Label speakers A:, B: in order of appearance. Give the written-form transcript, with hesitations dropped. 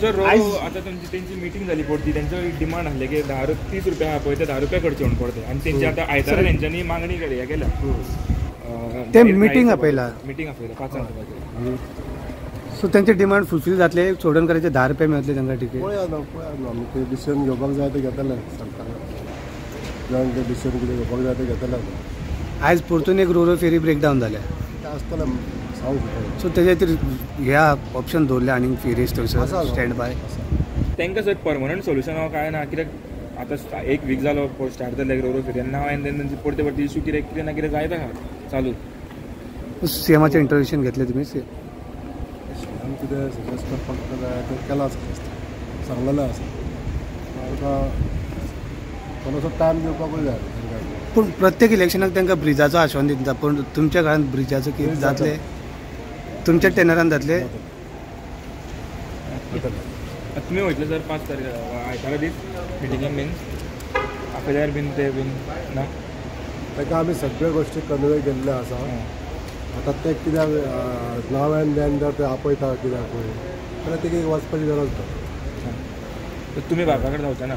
A: sir आता तुमची त्यांची मिटिंग झाली पडती त्यांची डिमांड आसले की 30 रुपया हा पळय ते 10 रुपया खर्च होऊन पडते आणि त्यांची आता आयतारा त्यांच्यानी मागणी केली हे केल्या
B: ते मिटिंग आपयला
A: 5 रुपयाची
B: सो त्यांचे डिमांड फुलफील जातले सोडून करायचे 10 रुपये मेळटले तांकां टिकेट
C: पळया न्हू आमी ते डिसिजन घेवपाक जाय ते घेतले सरकारान जेवण ते डिसिजन कितें घेवपाक जाय ते घेतले
B: आयज परतून एक रोरो फेरी ब्रेकडावन जाल्या
C: ते आसतलें सांगूंक शकता
B: सो तेजे खातीर ह्या ऑप्शन दवरले आनी फेरीज थंयसर स्टँड बाय
A: तांकां सर परमनंट सोल्युशन हो काय ना कित्याक आतां एक वीक जालो स्टार्ट जाले रोरो फेरी आनी नाव हांवें तेंची परते परते इशू कितें ना कितें जायत आहा चालू
B: सीएमाचें इंटरव्हेन्शन घेतलें तुमी
C: आमी कितें सजेस्ट करपाक जाय तें केलां सांगलेलें आसा आमकां थोडोसो टायम दिवपाकूय जाय
B: पूण प्रत्येक इलेक्शनाक तांकां ब्रिजाचो आश्वासन दिता पूण तुमच्या काळांत ब्रिजाचो कितें जातलें तुमच्या टेनरान जातलें
A: तुमी वयतले सर 5 तारीख आयतारा दीस मिटिंगेक बीन आपल्यार बीन ते बीन ना
C: ताका आमी सगळ्यो गोश्टी कन्वे केल्ले आसा आतां ते कित्याक नाव एन देन जर ते आपयता कित्याक पळय जाल्यार तेगे वचपाची गरज ना
A: तुमी बाबा कडेन जावचे ना